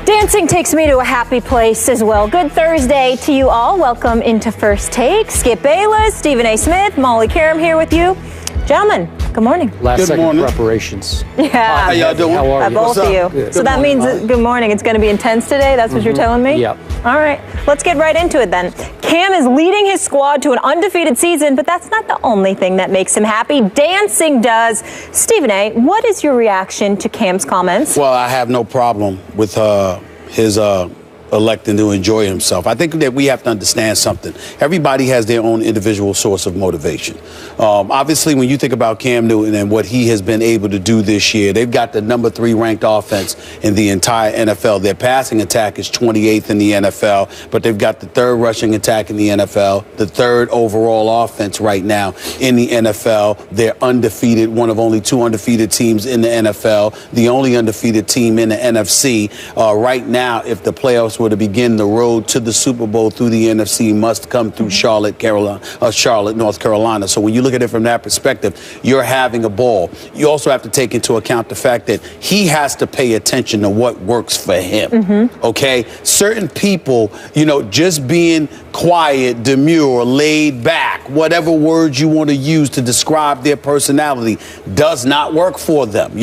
Dancing takes me to a happy place as well. Good Thursday to you all. Welcome into First Take. Skip Bayless, Stephen A. Smith, Molly Karam here with you. Gentlemen, good morning. Last second preparations. Yeah. How y'all doing? How are you? Both of you. Good. So that means good morning. It's going to be intense today. That's what you're telling me? Yep. All right. Let's get right into it then. Cam is leading his squad to an undefeated season, but that's not the only thing that makes him happy. Dancing does. Stephen A., what is your reaction to Cam's comments? Well, I have no problem with his electing to enjoy himself. I think that we have to understand something. Everybody has their own individual source of motivation. Obviously, when you think about Cam Newton and what he has been able to do this year, they've got the number 3 ranked offense in the entire NFL. Their passing attack is 28th in the NFL, but they've got the 3rd rushing attack in the NFL, the 3rd overall offense right now in the NFL. They're undefeated, one of only 2 undefeated teams in the NFL, the only undefeated team in the NFC. Right now, if the playoffs were to begin, the road to the Super Bowl through the NFC must come through Charlotte, North Carolina. So when you look at it from that perspective, you're having a ball. You also have to take into account the fact that he has to pay attention to what works for him. Okay? Certain people, just being quiet, demure, laid back, whatever words you want to use to describe their personality does not work for them.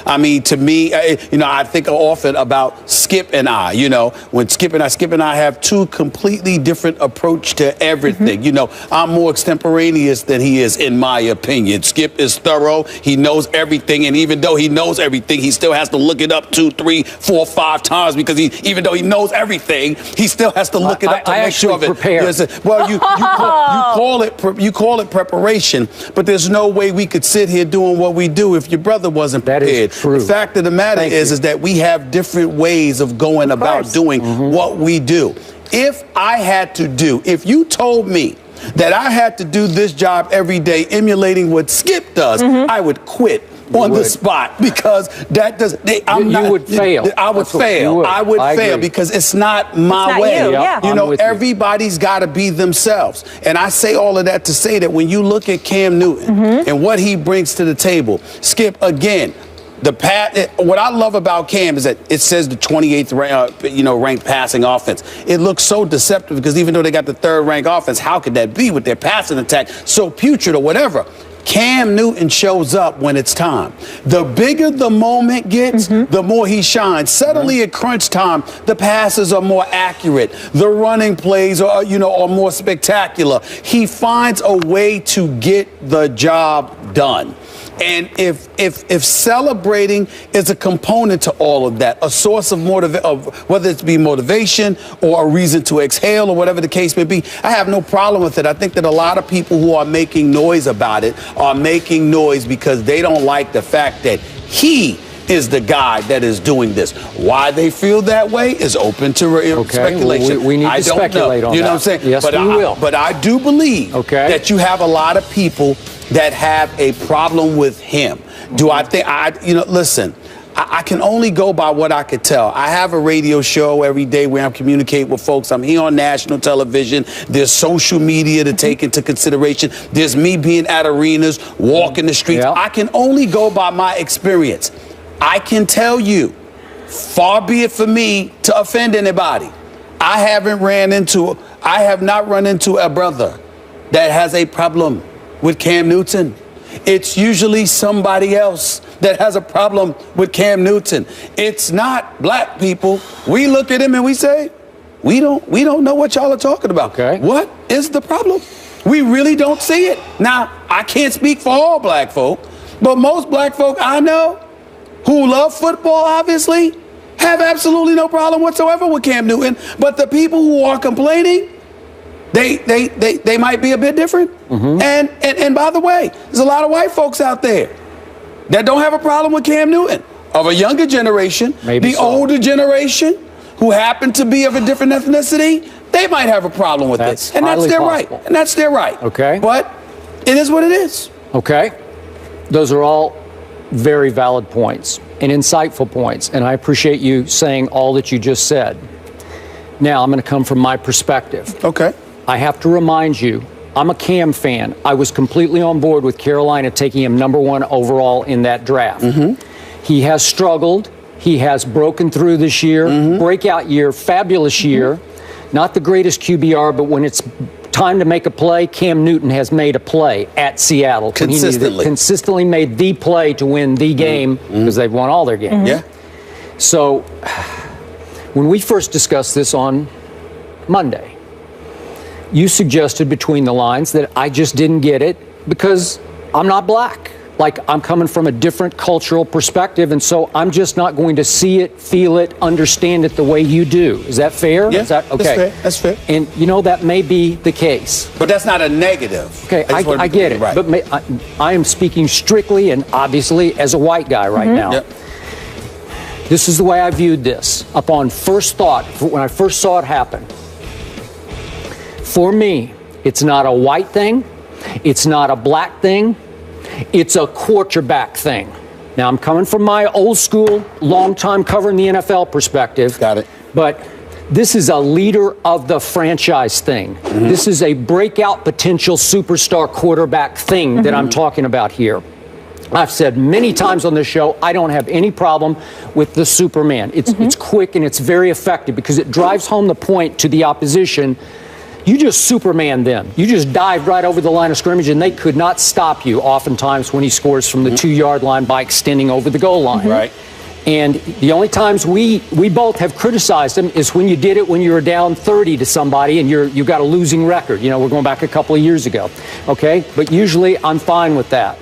I mean, to me, I think often about Skip and I, when Skip and I have 2 completely different approach to everything. I'm more extemporaneous than he is, in my opinion. Skip is thorough. He knows everything. And even though he knows everything, he still has to look it up 2, 3, 4, 5 times because even though he knows everything, he still has to look it up to make sure of it. Well, you call it preparation, but there's no way we could sit here doing what we do if your brother wasn't prepared. That is true. The fact of the matter is that we have different ways of going about doing what we do. If you told me that I had to do this job every day emulating what Skip does, I would quit on the spot because that does. You would fail. I would fail. I would fail because it's not my way. Everybody's got to be themselves. And I say all of that to say that when you look at Cam Newton and what he brings to the table, Skip, again, what I love about Cam is that it says the 28th ranked passing offense. It looks so deceptive because even though they got the 3rd ranked offense, how could that be with their passing attack so putrid or whatever? Cam Newton shows up when it's time. The bigger the moment gets, the more he shines. Suddenly at crunch time, the passes are more accurate. The running plays are more spectacular. He finds a way to get the job done. And if celebrating is a component to all of that, a source of whether it's be motivation or a reason to exhale or whatever the case may be, I have no problem with it. I think that a lot of people who are making noise about it are making noise because they don't like the fact that he is the guy that is doing this. Why they feel that way is open to speculation. Well, we need to speculate on that. You know what I'm saying? Yes, we will. But I do believe that you have a lot of people that have a problem with him. Do I think listen, I can only go by what I could tell. I have a radio show every day where I'm communicating with folks. I'm here on national television. There's social media to take into consideration. There's me being at arenas, walking the streets. I can only go by my experience. I can tell you, far be it for me to offend anybody. I have not run into a brother that has a problem with Cam Newton. It's usually somebody else that has a problem with Cam Newton. It's not black people. We look at him and we say, we don't know what y'all are talking about. What is the problem? We really don't see it. Now, I can't speak for all black folk, but most black folk I know who love football, obviously, have absolutely no problem whatsoever with Cam Newton. But the people who are complaining, they might be a bit different. And by the way, there's a lot of white folks out there that don't have a problem with Cam Newton. Of a younger generation, older generation who happen to be of a different ethnicity, they might have a problem with this. And that's their right. And that's their right. But it is what it is. Those are all very valid points and insightful points. And I appreciate you saying all that you just said. Now, I'm going to come from my perspective. I have to remind you, I'm a Cam fan. I was completely on board with Carolina taking him #1 overall in that draft. He has struggled. He has broken through this year, breakout year, fabulous year. Not the greatest QBR, but when it's time to make a play, Cam Newton has made a play at Seattle. Consistently made the play to win the game because they've won all their games. Yeah. So when we first discussed this on Monday, you suggested between the lines that I just didn't get it because I'm not black. Like, I'm coming from a different cultural perspective, and so I'm just not going to see it, feel it, understand it the way you do. Is that fair? Yeah, Is that okay? That's fair. That's fair. And, you know, that may be the case. But that's not a negative. Okay, I get it. Right. But I am speaking strictly and obviously as a white guy right now. Yep. This is the way I viewed this. Upon first thought, when I first saw it happen, for me, it's not a white thing. It's not a black thing. It's a quarterback thing. Now, I'm coming from my old school, long time covering the NFL perspective. Got it. But this is a leader of the franchise thing. This is a breakout potential superstar quarterback thing that I'm talking about here. I've said many times on this show, I don't have any problem with the Superman. It's quick and it's very effective because it drives home the point to the opposition. You just Superman them. You just dived right over the line of scrimmage, and they could not stop you oftentimes when he scores from the 2-yard line by extending over the goal line. Right. And the only times we both have criticized him is when you did it when you were down 30 to somebody and you got a losing record. You know, we're going back a couple of years ago. Okay? But usually I'm fine with that.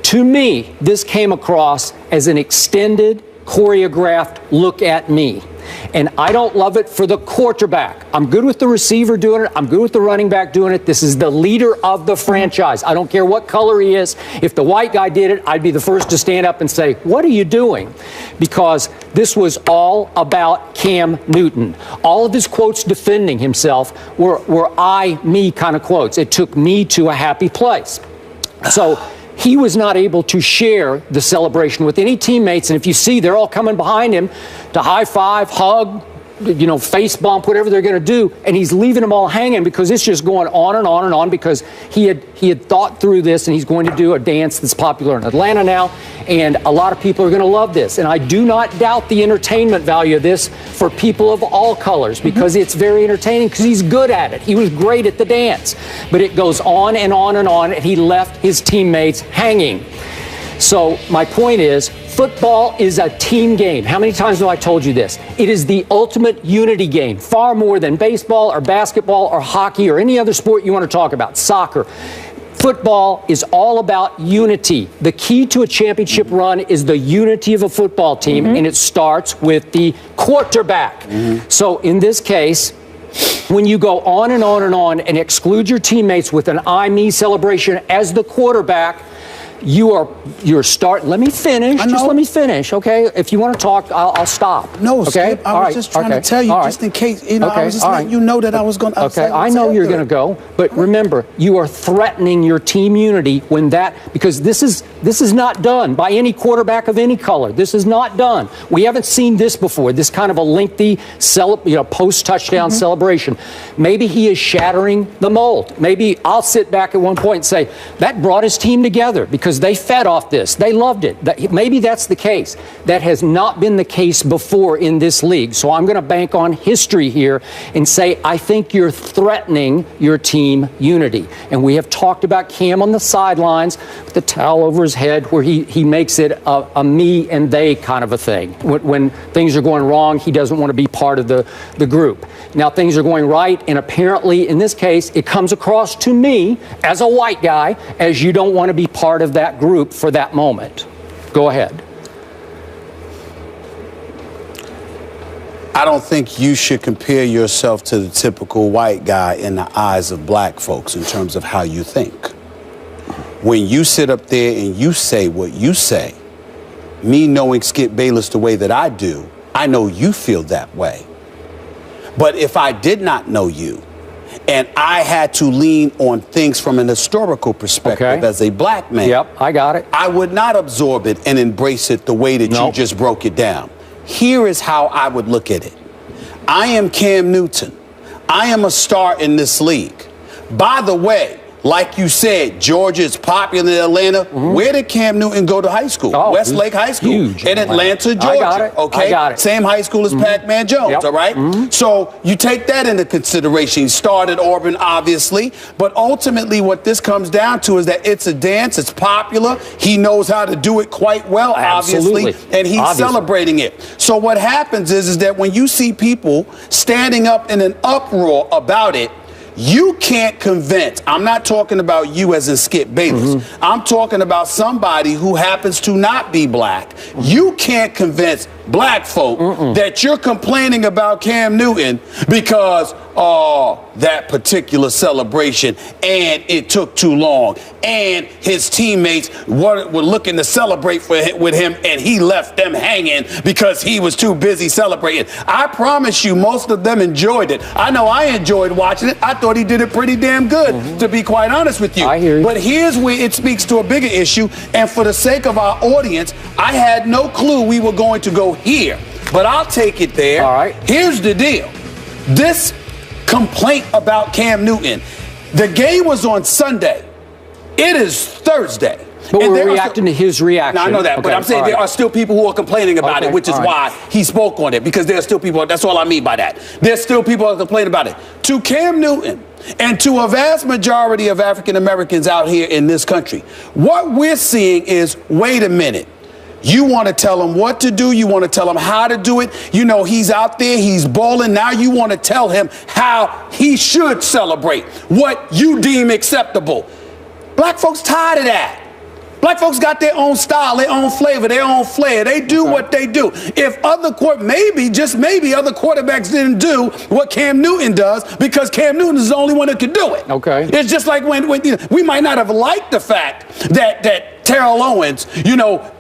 To me, this came across as an extended, choreographed look at me. And I don't love it for the quarterback. I'm good with the receiver doing it. I'm good with the running back doing it. This is the leader of the franchise. I don't care what color he is. If the white guy did it, I'd be the first to stand up and say, what are you doing? Because this was all about Cam Newton. All of his quotes defending himself were I, me kind of quotes. It took me to a happy place. So he was not able to share the celebration with any teammates. And if you see, they're all coming behind him to high five, hug, you know, face bump, whatever they're going to do. And he's leaving them all hanging because it's just going on and on and on because he had thought through this, and he's going to do a dance that's popular in Atlanta now. And a lot of people are going to love this. And I do not doubt the entertainment value of this for people of all colors because it's very entertaining because he's good at it. He was great at the dance. But it goes on and on and on, and he left his teammates hanging. So my point is, football is a team game. How many times have I told you this? It is the ultimate unity game, far more than baseball or basketball or hockey or any other sport you want to talk about, soccer. Football is all about unity. The key to a championship run is the unity of a football team, and it starts with the quarterback. So in this case, when you go on and on and on and exclude your teammates with an I, me celebration as the quarterback, you're let me finish. Just let me finish, okay? If you want to talk, I'll stop. No, okay? Skip, I was just trying to tell you, just in case, you know, I was just letting you know that I was going to. Okay, I know you're going to go, but remember, you are threatening your team unity when because this is not done by any quarterback of any color. This is not done. We haven't seen this before. This kind of a lengthy, post-touchdown celebration. Maybe he is shattering the mold. Maybe I'll sit back at one point and say that brought his team together because they fed off this. They loved it. Maybe that's the case. That has not been the case before in this league. So I'm going to bank on history here and say I think you're threatening your team unity. And we have talked about Cam on the sidelines with the towel over his head where he makes it a me and they kind of a thing. When things are going wrong, he doesn't want to be part of the group. Now things are going right, and apparently in this case, it comes across to me as a white guy as you don't want to be part of that group for that moment. Go ahead. I don't think you should compare yourself to the typical white guy in the eyes of black folks in terms of how you think. When you sit up there and you say what you say, me knowing Skip Bayless the way that I do, I know you feel that way. But if I did not know you, and I had to lean on things from an historical perspective as a black man. Yep, I got it. I would not absorb it and embrace it the way that you just broke it down. Here is how I would look at it. I am Cam Newton. I am a star in this league. By the way, like you said, Georgia is popular in Atlanta. Where did Cam Newton go to high school? Westlake High School in Atlanta, Georgia. I got it. Okay, I got it. Same high school as Pac-Man Jones. All right. So you take that into consideration. He started Auburn, obviously, but ultimately, what this comes down to is that it's a dance. It's popular. He knows how to do it quite well, obviously, and he's celebrating it. So what happens is that when you see people standing up in an uproar about it, you can't convince. I'm not talking about you as in Skip Bayless. I'm talking about somebody who happens to not be black. You can't convince black folk that you're complaining about Cam Newton because that particular celebration and it took too long and his teammates were looking to celebrate with him and he left them hanging because he was too busy celebrating. I promise you, most of them enjoyed it. I know I enjoyed watching it. I thought he did it pretty damn good, to be quite honest with you. I hear you. But here's where it speaks to a bigger issue, and for the sake of our audience, I had no clue we were going to go here, but I'll take it there. All right. Here's the deal. This complaint about Cam Newton, the game was on Sunday. It is Thursday. But we're reacting to his reaction. Now, I know that, but I'm saying there are still people who are complaining about it, which is why he spoke on it, because there are still people, that's all I mean by that. There's still people who are complaining about it. To Cam Newton and to a vast majority of African Americans out here in this country, what we're seeing is, wait a minute. You want to tell him what to do. You want to tell him how to do it. You know, he's out there. He's balling. Now you want to tell him how he should celebrate, what you deem acceptable. Black folks tired of that. Black folks got their own style, their own flavor, their own flair. They do what they do. If just maybe other quarterbacks didn't do what Cam Newton does, because Cam Newton is the only one that could do it. Okay. It's just like when we might not have liked the fact that Terrell Owens,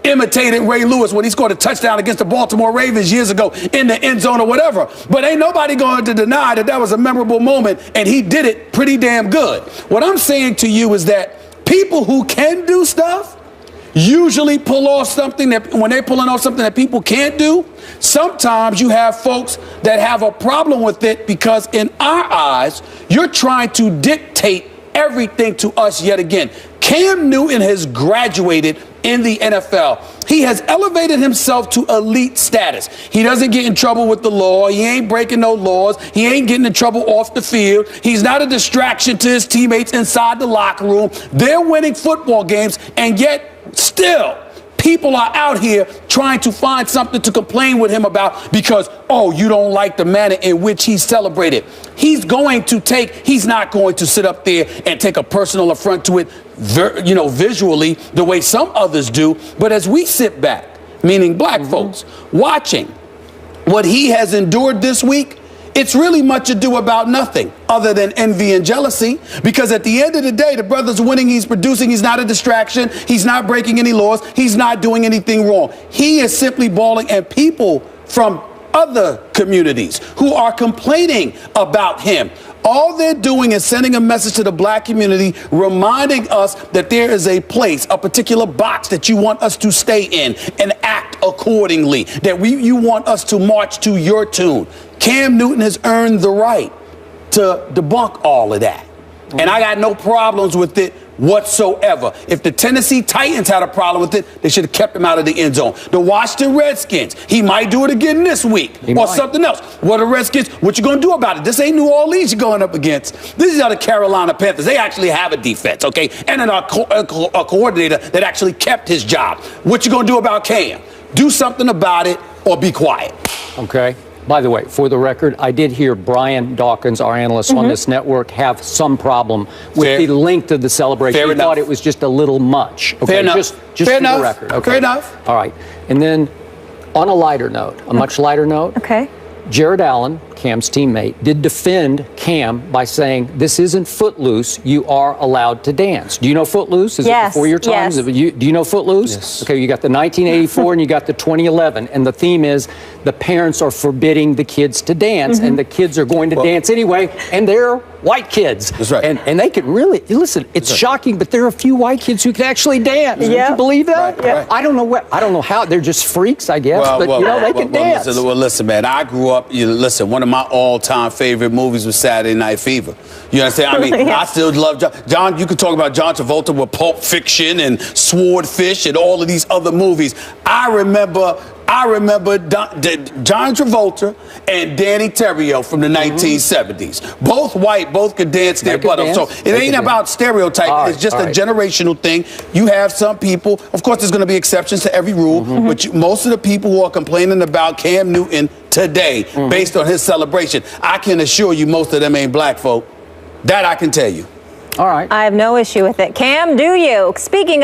imitated Ray Lewis when he scored a touchdown against the Baltimore Ravens years ago in the end zone or whatever. But ain't nobody going to deny that was a memorable moment, and he did it pretty damn good. What I'm saying to you is that people who can do stuff usually pull off something that, when they're pulling off something that people can't do, sometimes you have folks that have a problem with it because in our eyes, you're trying to dictate everything to us yet again. Cam Newton has graduated in the NFL. He has elevated himself to elite status. He doesn't get in trouble with the law. He ain't breaking no laws. He ain't getting in trouble off the field. He's not a distraction to his teammates inside the locker room. They're winning football games, and yet still people are out here trying to find something to complain with him about because, you don't like the manner in which he's celebrated. He's not going to sit up there and take a personal affront to it, visually the way some others do. But as we sit back, meaning black folks, watching what he has endured this week, it's really much ado about nothing other than envy and jealousy, because at the end of the day, the brother's winning, he's producing, he's not a distraction, he's not breaking any laws, he's not doing anything wrong. He is simply balling, and people from other communities who are complaining about him, all they're doing is sending a message to the black community, reminding us that there is a place, a particular box that you want us to stay in and act accordingly, that you want us to march to your tune. Cam Newton has earned the right to debunk all of that. And I got no problems with it whatsoever. If the Tennessee Titans had a problem with it, they should have kept him out of the end zone. The Washington Redskins, he might do it again this week something else. What the Redskins, what you going to do about it? This ain't New Orleans you're going up against. This is the Carolina Panthers. They actually have a defense, okay? And a coordinator that actually kept his job. What you going to do about Cam? Do something about it or be quiet. Okay. By the way, for the record, I did hear Brian Dawkins, our analyst on this network, have some problem with the length of the celebration. He thought it was just a little much. Okay, Fair enough. Just Fair for enough. the record. Okay. Fair enough. All right. And then on a lighter note, a much lighter note. Okay. Jared Allen, Cam's teammate, did defend Cam by saying, this isn't Footloose, you are allowed to dance. Do you know Footloose? Is it before your time? Yes. Do you know Footloose? Yes. Okay, you got the 1984 and you got the 2011, and the theme is the parents are forbidding the kids to dance, and the kids are going to dance anyway, and they're white kids. That's right. And they can really, listen, it's shocking, but there are a few white kids who can actually dance. Yeah. Would you believe that? Right, right. I don't know how, they're just freaks, I guess, but they can dance. Listen, man, I grew up, one of my all-time favorite movies was Saturday Night Fever. You understand? I mean, I still love John. You could talk about John Travolta with Pulp Fiction and Swordfish and all of these other movies. I remember John Travolta and Danny Terrio from the 1970s. Both white, both could dance their butt off. So it ain't about stereotyping. It's just a generational thing. You have some people, of course, there's going to be exceptions to every rule, but most of the people who are complaining about Cam Newton today, based on his celebration, I can assure you most of them ain't black folk. That I can tell you. All right. I have no issue with it. Cam, do you? Speaking of